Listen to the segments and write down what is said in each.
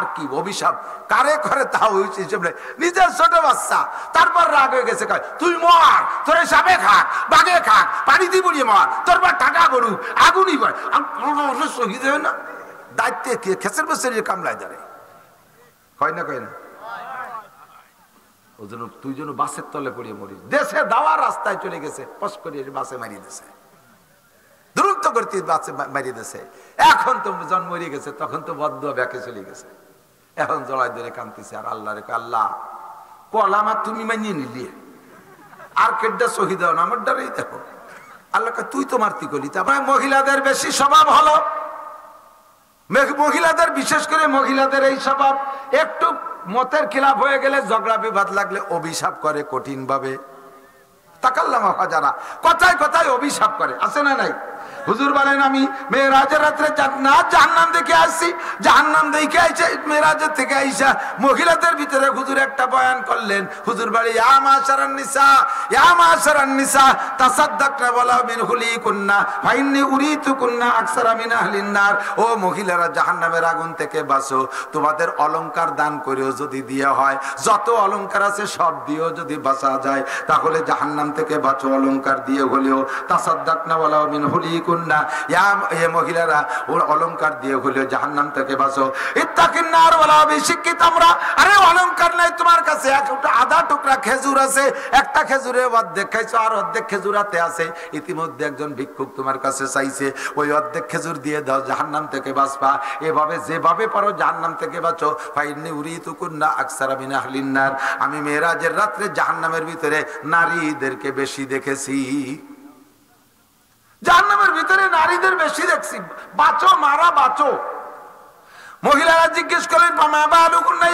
আর কি অভিশাপ কারে করে তাও নিজের ছোট বাচ্চা, তারপর রাগ হয়ে গেছে, তুই মর, তোর সাপে খাক, বাঘে খাক, পানি দিয়ে বুড়িয়ে মর, তোর পর টাকা গরু আগুনই পড়ে শহীদ হয় না। দায়িত্বে কি খেসের বসে কামলায় দাঁড়ে কয় না কয় না। ওই জন্য তুই যেন বাসের তলে পড়িয়ে মরিস। দেশে দাওয়া রাস্তায় চলে গেছে, পস করে বাসে মারিয়ে দিছে, দ্রুত করতে বাসে মারিয়ে দিছে। এখন তো জন্ম মরিয়ে গেছে, তখন তো বদদুয়া ব্যাকে চলে গেছে। এখন জড়াই ধরে কাঁদতেছে আর আল্লাহ রে, আল্লাহ কলামা তুমি মানিয়ে নিলি আর কেডা শহীদ হন আমার দ্বারাই দেখো। আল্লাহ তুই তো মারতি করলি। তারপরে মহিলাদের বেশি স্বভাব হলো, মহিলাদের বিশেষ করে মহিলাদের এই স্বভাব, একটু মতের খিলাফ হয়ে গেলে, ঝগড়া বিবাদ লাগলে অভিশাপ করে কঠিন ভাবে। তাকাল্লামা ফাজারা, কথায় কথায় অভিশাপ করে, আছে না নাই? হুজুর বলেন আমি মেরাজের রাত্রে জান্নাত জাহান্নাম দেখে আসছি, জাহান্নাম দেখে আইছে মেরাজের থেকে আইসা মহিলাদের ভিতরে হুজুর একটা বয়ান করলেন। হুজুর বলে ইয়া মাশারান নিসা, ইয়া মাশারান নিসা তাসাদদাকনা ওয়ালা মিন হুলিকুন্না ফাইন্নী উরিতুকুন্না আকসারা মিন আহলিন নার। ও মহিলারা, জাহান্নামের আগুন থেকে বাঁচো, তোমাদের অলংকার দান করেও যদি দিয়ে হয়, যত অলংকার আছে সব দিয়েও যদি বাঁচা যায়, তাহলে জাহান্নাম থেকে বাঁচো অলংকার দিয়ে হলেও। তাসাদদাকনা ওয়ালা মিন হুলিকুন্না, মহিলারা ওর অলংকার দিয়ে হলেও জাহান্নাম থেকে বাঁচো। ইত্তাকিন নার ওয়ালা বিশিক্কি তামরা। আরে অলংকার নাই তোমার কাছে, একটা আধা টুকরা খেজুর আছে, একটা খেজুরে অর্ধেক খাইছো আর অর্ধেক খেজুর হাতে আছে, ইতিমধ্যে একজন ভিক্ষুক তোমার কাছে চাইছে, ওই অর্ধেক খেজুর দিয়ে দাও, জাহান্নাম থেকে বাঁচবা। এভাবে যেভাবে পারো জাহান্নাম থেকে বাঁচো। ফাইন্নী উরিতুকুন্না আকসারা মিন আহলিন নার। আমি মেরাজের রাত্রে জাহান্নামের ভিতরে নারীদেরকে বেশি দেখেছি, জাহান্নামের ভিতরে নারীদের বেশি দেখছি। বাঁচো, মারা বাঁচো। মহিলারা জিজ্ঞেস করেন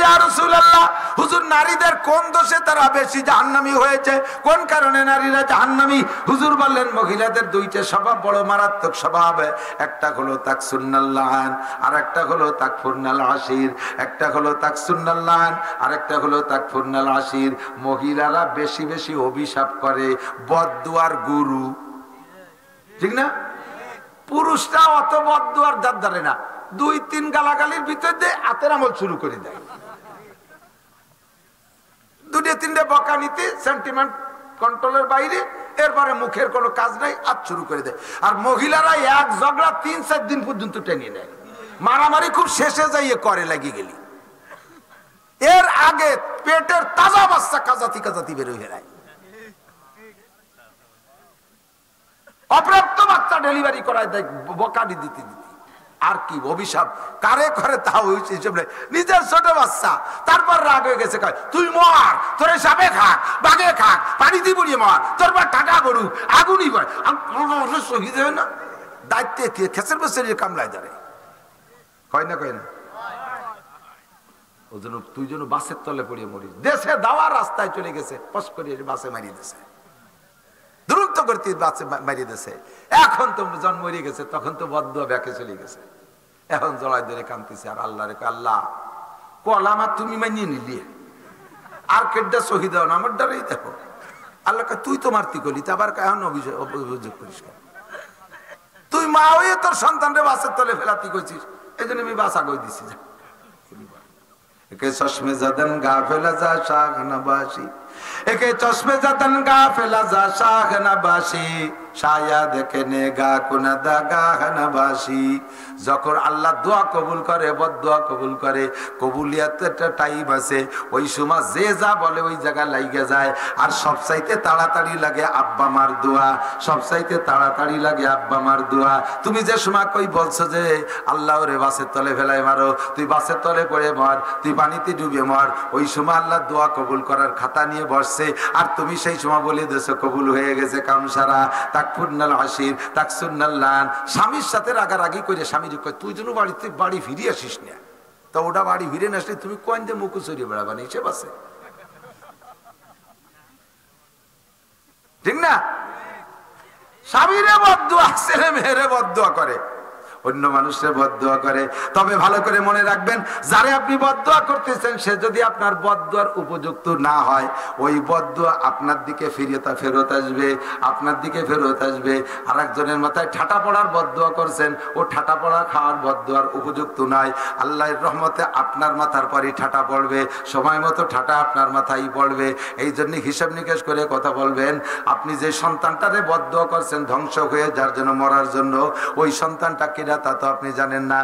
ইয়া রাসূলুল্লাহ, হুজুর নারীদের কোন দোষে তারা বেশি জাহান্নামী হয়েছে, কোন কারণে নারীরা জাহান্নামী? হুজুর বললেন মহিলাদের দুইটা স্বভাব বড় মারাত্মক স্বভাব। একটা হলো তাকসুন্নাল লান, আর একটা হলো তাকফুরনাল আশির। একটা হলো তাকসুন্নাল লান, আর একটা হলো তাকফুরনাল আশির। মহিলারা বেশি বেশি অভিশাপ করে, বদদুয়ার গুরু, ঠিক না? পুরুষরা অত বদদুয়ার দাঁত ধরে না, দুই তিন গালাগালির ভিতর দিয়ে হাতের আমল শুরু করে দেয়, দুটো তিনটে বকা নিতে সেন্টিমেন্ট কন্ট্রোলের বাইরে, এরপরে মুখের কোনো কাজ নাই, হাত শুরু করে দেয়। আর মহিলারা এক ঝগড়া 3-4 দিন পর্যন্ত টেনে নেয়, মারামারি খুব শেষে যাইয়ে করে লাগিয়ে গেলি। এর আগে পেটের তাজা বাচ্চা কাজাতি কাজাতি বের হয়ে যায়, অপ্রাপ্ত বাচ্চা ডেলিভারি করায় দেয় বকানি দিতে দিতে। আর কি অভিশাপ কারে করে তাও নিজের ছোট বাচ্চা, তারপর রাগ হয়ে গেছে, তুই মর, তোর সাপে খাক, বাঘে খাক, পানি দিয়ে বুড়িয়ে মর, তোর পর টাকা গরু আগুনই পড়ে শহীদ হয় না। দায়িত্বে কি খেসের বসে কামলায় দাঁড়ে কয় না কয় না। ওই জন্য তুই যেন বাসের তলে পড়িয়ে মরিস। দেশে দাওয়া রাস্তায় চলে গেছে, পস করে বাসে মারিয়ে দিছে, দ্রুত করতে বাসে মারিয়ে দিছে। এখন তো জন্ম মরিয়ে গেছে, তখন তো বদদুয়া ব্যাকে চলে গেছে। এখন জড়াই ধরে কাঁদতেছে আর আল্লাহ রে, আল্লাহ কলামা তুমি মানিয়ে নিলি আর কেডা শহীদ হন আমার দ্বারাই দেখো। আল্লাহ তুই তো মারতি করলি, আবার এখন অভিযোগ করিস কেন? তুই মা হয়ে তোর সন্তানরে বাসের তলে ফেলাতি করছিস, এই জন্য আমি বাসা কই দিছি। একে চশমে জাদান গাফেলা যা শাহ নবাসী, একে চশমে জাদান গাফেলা যা শাহ নবাসী, শায়াদ কেনে গা কুনাদা গাহ নবাসী। যখন আল্লাহ দোয়া কবুল করে, বদদুয়া কবুল করে, কবুলিয়াতের টাইম আছে, ওই সময় যে যা বলে ওই জায়গা লাইগে যায়। আর সবচাইতে তাড়াতাড়ি লাগে আব্বা মার দোয়া, সবচাইতে তাড়াতাড়ি লাগে আব্বা মার দোয়া। তুমি যে সময় কই বলছো যে আল্লাহ রে বাসের তলে ফেলাই মারো, তুই বাসের তলে পড়ে মর, তুই পানিতে ডুবে মর, ওই সময় আল্লাহ দোয়া কবুল করার খাতা নিয়ে বসছে। আর তুমি সেই সময় বলে দেছো কবুল হয়ে গেছে কাম সারা। তাকফুরনাল আশির, তাকসুন্নাল লান। স্বামীর সাথে রাগারাগি করে স্বামীর কয় তুই যেন বাড়ি ফিরে আসিস না, তা ওটা বাড়ি ফিরে না আসলে তুমি কোন যে মুখ চড়িয়ে বেড়াবা না, হিসেব আছে, ঠিক না? স্বামীরে বদদুয়া, ছেলে মেয়েরে বদদুয়া করে। অন্য মানুষের বদদুয়া করে। তবে ভালো করে মনে রাখবেন, যারে আপনি বদদুয়া করতেছেন সে যদি আপনার বদদুয়ার উপযুক্ত না হয়, ওই বদদুয়া আপনার দিকে ফেরত আসবে, আপনার দিকে ফেরত আসবে। আর একজনের মাথায় ঠাটা পড়ার বদদুয়া করছেন, ও ঠাটা পড়া খাওয়ার বদদুয়ার উপযুক্ত নয়। আল্লাহর রহমতে আপনার মাথার পরই ঠাটা পড়বে, সময় মতো ঠাটা আপনার মাথায় পড়বে। এই জন্য হিসাব নিকেশ করে কথা বলবেন। আপনি যে সন্তানটারে বদদুয়া করছেন ধ্বংস হয়ে যার জন্য, মরার জন্য, ওই সন্তানটা কিনা তা তো আপনি জানেন না।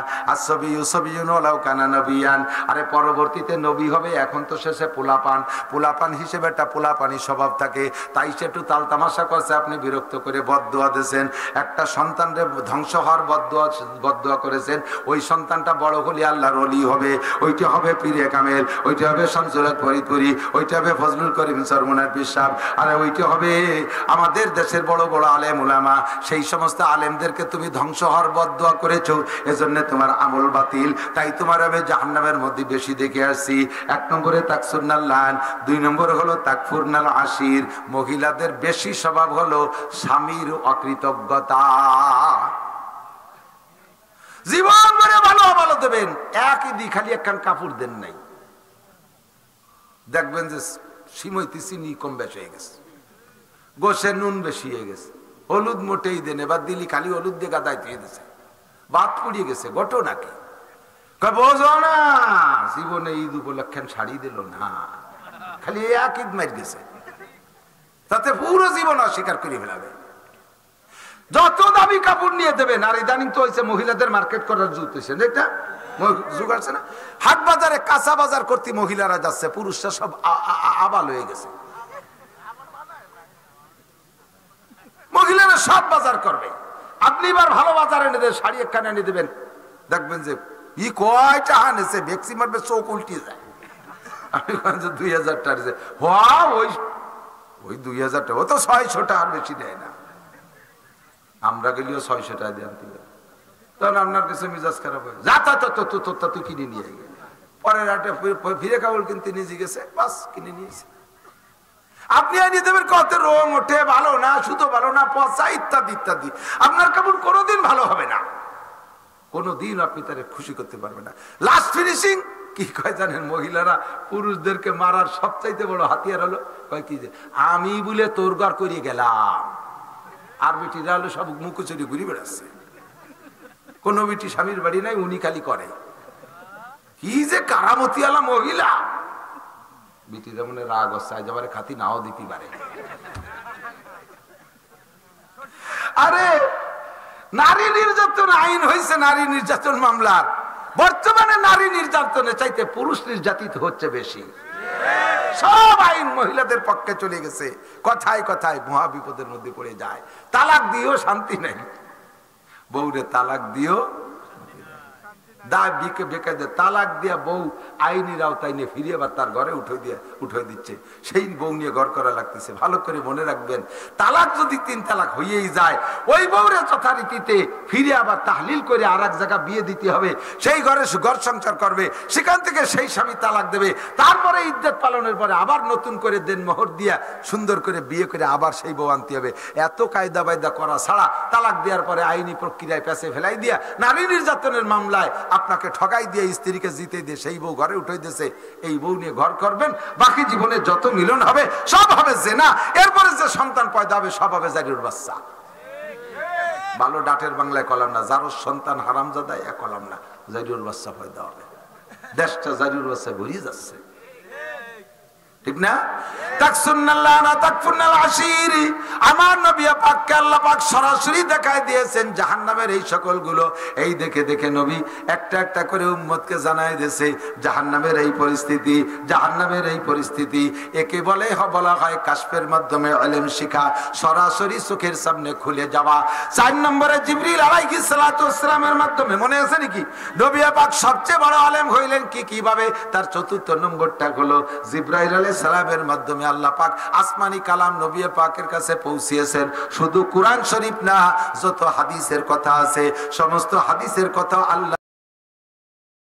আরে পরবর্তীতে নবী হবে, এখন তো শেষে পোলাপান। পোলাপান হিসেবে একটা পোলাপানি স্বভাব থাকে, তাই সে একটু তাল তামাশা করছে, আপনি বিরক্ত করে বদদুয়া দিয়েছেন। একটা সন্তানরে ধ্বংস হওয়ার বদদুয়া করেছেন, ওই সন্তানটা বড় হলে আল্লাহর ওলি হবে, ওইটা হবে পীরে কামেল, ওইটা হবে শামসুল ফরিদপুরি, ওইটা হবে ফজলুল করিম সরমুনার পিসাব, আরে ওইটা হবে আমাদের দেশের বড় বড় আলেম উলামা। সেই সমস্ত আলেমদেরকে তুমি ধ্বংস হওয়ার বদদুয়া করেছো, এজন্য তোমার আমল বাতিল। তাই তোমার আমি জাহান্নামের মধ্যে বেশি দেখে আসছি। 1 নম্বরে তাকসুরনাল লান, 2 নম্বরে হলো তাকফুরনাল আশির। মহিলাদের বেশি স্বভাব হলো স্বামীর অকৃতজ্ঞতা। জীবন ভরে ভালো ভালো দেবেন, একই দি খালি একখান কাপড় দেন নাই, দেখবেন যে সিমইতে চিনি কম বেশি হয়ে গেছে, গোসে নুন বেশি হয়ে গেছে, হলুদ মোটেই দেন, এবার দিলি খালি হলুদ দিয়ে গাদায় দিয়ে দিছে, বাদ পুড়িয়ে গেছে। ঘটো নাকি বোঝো না, জীবনে ঈদ উপলক্ষে শাড়ি দিল না, খালি এক ঈদ মার গেছে, তাতে পুরো জীবন অস্বীকার করে ফেলাবে। যত দামি কাপড় নিয়ে দেবেন। আর ইদানিং তো হয়েছে মহিলাদের মার্কেট করার যুগ হয়েছে, এটা যুগ আছে না, হাট বাজারে কাঁচা বাজার করতে মহিলারা যাচ্ছে, পুরুষরা সব আবাল হয়ে গেছে। মহিলারা সব বাজার করবে, আপনি এবার ভালো বাজার এনে দেবেন, শাড়ি একখানে এনে দেবেন, দেখবেন যে ই কয়টা আনেছে, ভেক্সি মারবে, চোখ উল্টিয়ে যায়। আমি 2000 টাকা ওই 2000 টাকা, ও তো 600 টাকার বেশি দেয় না। আমরা গেলেও 600 টাকা দিয়ে আনতে হবে, তখন আপনার কাছে মিজাজ খারাপ হয়, যা তা তুই কিনে নিয়ে গেল। পরের হাটে ফিরে কাপড় কিনতে নিজে গেছে, বাস কিনে নিয়েছে। আপনি আনিয়ে দেবেন কত রং ওঠে, ভালো না, শুধু ভালো না, পচা, ইত্যাদি ইত্যাদি। আপনার কাপড় কোনোদিন ভালো হবে না, কোনোদিন আপনি তারে খুশি করতে পারবেন না। লাস্ট ফিনিশিং কি কয় জানেন, মহিলারা পুরুষদেরকে মারার সবচাইতে বড় হাতিয়ার হলো, কয় কি যে আমি বলে তোর ঘর করিয়ে গেলাম, আর বেটিরা হলো সব মুখোচুরি ঘুরে বেড়াচ্ছে। কোন বেটি স্বামীর বাড়ি নাই, উনি খালি করে। কি যে কারামতি আলা মহিলা, বেটিরা মনে রাগ হচ্ছে, আজ আবার খাতি নাও দিতে পারে। আরে নারী নির্যাতন আইন হয়েছে, নারী নির্যাতন মামলার। বর্তমানে নারী নির্যাতনের চাইতে পুরুষ নির্যাতিত হচ্ছে বেশি। সব আইন মহিলাদের পক্ষে চলে গেছে, কথায় কথায় মহা বিপদের মধ্যে পড়ে যায়। তালাক দিও শান্তি নেই, বউরে তালাক দিও, তালাক দিয়া বউ আইনের আওতায় নিয়ে ফিরে আবার তার ঘরে উঠে দিচ্ছে, সেই বউ নিয়ে ঘর করা লাগতেছে। ভালো করে মনে রাখবেন, তালাক যদি 3 তালাক হয়েই যায়, ওই বউরে যথারীতিতে ফিরে আবার তাহলিল করে আর এক জায়গা বিয়ে দিতে হবে, সেই ঘরে ঘর সংসার করবে, সেখান থেকে সেই স্বামী তালাক দেবে, তারপরে ইদ্যত পালনের পরে আবার নতুন করে দেন মোহর দিয়া সুন্দর করে বিয়ে করে আবার সেই বউ আনতে হবে। এত কায়দা বায়দা করা ছাড়া তালাক দেওয়ার পরে আইনি প্রক্রিয়ায় পেছে ফেলাই দিয়া নারী নির্যাতনের মামলায় আপনাকে ঠকাই দিয়ে স্ত্রীকে জিতে দিয়ে সেই বউ ঘরে উঠে দিয়েছে, এই বউ নিয়ে ঘর করবেন, বাকি জীবনে যত মিলন হবে সব হবে জেনা, এরপরে যে সন্তান পয়দা হবে সব হবে জারির বাচ্চা। ভালো ডাটের বাংলায় কলাম না, যার সন্তান হারামজাদা এ কলাম না, জারির বাচ্চা পয়দা হবে। দেশটা জারির বাচ্চা ঘুরিয়ে যাচ্ছে, ঠিক না? আমার নবী পাককে আল্লাহ পাক সরাসরি দেখায় দিয়েছেন জাহান্নামের এই সকল গুলো। এই দেখে দেখে নবী একটা একটা করে উম্মতকে জানাই দিয়েছে জাহান্নামের এই পরিস্থিতি, জাহান্নামের এই পরিস্থিতি। একে বলা হয় কাশফের মাধ্যমে ইলম শিখা, সরাসরি চোখের সামনে খুলে যাওয়া। 4 নম্বরে জিবরিল আলাইহিস সালাতু ওয়াস সালামের মাধ্যমে, মনে আছে নাকি? নবী পাক সবচেয়ে বড় আলেম হইলেন কিভাবে? তার 4র্থ নম্বরটা হলো জিবরাইল আলাইহিস সালামের মাধ্যমে আল্লাহ পাক আসমানি কালাম নবী পাকের কাছে পৌঁছিয়েছেন। শুধু কুরআন শরীফ না, যত হাদিসের কথা আছে সমস্ত হাদিসের কথা আল্লাহ